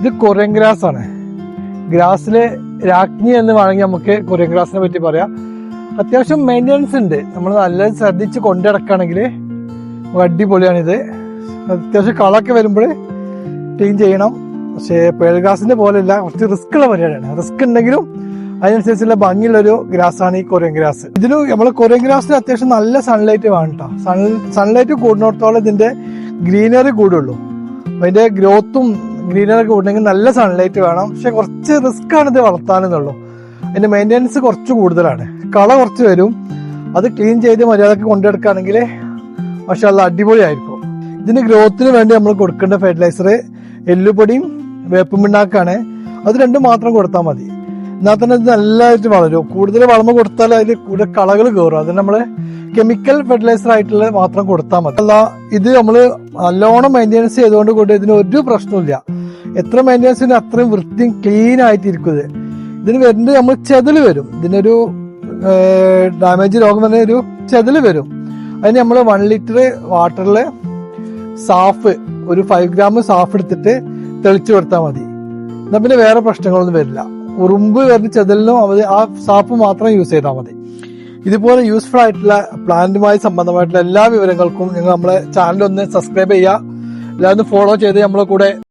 ഇത് Korean grass ആണ്. ഗ്രാസിലെ രാജ്ഞി എന്ന് വേണമെങ്കിൽ നമുക്ക് കൊറിയൻ ഗ്രാസിനെ പറ്റി പറയാം. അത്യാവശ്യം മെയിൻ്റെനൻസ് ഉണ്ട്. നമ്മൾ നല്ല ശ്രദ്ധിച്ച് കൊണ്ടുനടക്കുകയാണെങ്കിൽ അടിപൊളിയാണിത്. അത്യാവശ്യം കളൊക്കെ വരുമ്പോൾ ക്ലീൻ ചെയ്യണം. പക്ഷേ പേൾ ഗ്രാസിന്റെ പോലെയല്ല, കുറച്ച് റിസ്ക് ഉള്ള പരിപാടിയാണ്. റിസ്ക് ഉണ്ടെങ്കിലും അതിനനുസരിച്ചുള്ള ഭംഗിയുള്ളൊരു ഗ്രാസാണ് ഈ കൊറിയൻ ഗ്രാസ്. ഇതിന് നമ്മൾ കൊറിയൻ ഗ്രാസിന് അത്യാവശ്യം നല്ല സൺലൈറ്റ് വേണം കേട്ടോ. സൺലൈറ്റ് കൂടുന്നിടത്തോളം ഇതിന്റെ ഗ്രീനറി കൂടുള്ളൂ. അതിന്റെ ഗ്രോത്തും ഗ്രീനറി കൂടണമെങ്കിൽ നല്ല സൺലൈറ്റ് വേണം. പക്ഷെ കുറച്ച് റിസ്ക് ആണ് ഇത് വളർത്താനെന്നുള്ളൂ. അതിന്റെ മെയിൻ്റെനൻസ് കുറച്ച് കൂടുതലാണ്. കള കുറച്ച് വരും. അത് ക്ലീൻ ചെയ്ത് മര്യാദക്ക് കൊണ്ടെടുക്കുകയാണെങ്കിൽ മാഷാഅല്ലാഹ് അടിപൊളിയായിരിക്കും. ഇതിന് ഗ്രോത്തിന് വേണ്ടി നമ്മൾ കൊടുക്കേണ്ട ഫെർട്ടിലൈസർ എല്ലുപൊടിയും വേപ്പും പിണ്ണാക്കാണ്. അത് രണ്ടും മാത്രം കൊടുത്താൽ മതി. എന്നാൽ തന്നെ ഇത് നല്ലതായിട്ട് വളരും. കൂടുതൽ വളമ കൊടുത്താൽ അതിൽ കൂടുതൽ കളകൾ കയറും. അത് നമ്മൾ കെമിക്കൽ ഫെർട്ടിലൈസർ ആയിട്ടുള്ള മാത്രം കൊടുത്താൽ മതി. അല്ല, ഇത് നമ്മൾ നല്ലോണം മെയിൻ്റെനൻസ് ചെയ്തുകൊണ്ട് കൊണ്ട് ഇതിന് ഒരു പ്രശ്നമില്ല. എത്ര മെയിൻ്റെനൻസിന് അത്രയും വൃത്തിയും ക്ലീൻ ആയിട്ടിരിക്കും. ഇതിന് വരുന്നത് നമ്മൾ ചെതല് വരും. ഇതിനൊരു ഡാമേജ് രോഗം തന്നെ ഒരു ചെതല് വരും. അതിന് നമ്മൾ 1 ലിറ്റർ വാട്ടറിൽ സാഫ് ഒരു 5 ഗ്രാം സാഫ് എടുത്തിട്ട് തെളിച്ചു കൊടുത്താൽ മതി. എന്നാൽ പിന്നെ വേറെ പ്രശ്നങ്ങളൊന്നും വരില്ല. ഉറുമ്പ് വരുന്ന ചെതലിനും ആ സാഫ് മാത്രം യൂസ് ചെയ്താൽ മതി. ഇതുപോലെ യൂസ്ഫുൾ ആയിട്ടുള്ള പ്ലാന്റുമായി സംബന്ധമായിട്ടുള്ള എല്ലാ വിവരങ്ങൾക്കും നിങ്ങൾ നമ്മളെ ചാനൽ ഒന്ന് സബ്സ്ക്രൈബ് ചെയ്യുക. എല്ലാവരും ഫോളോ ചെയ്ത് നമ്മളെ കൂടെ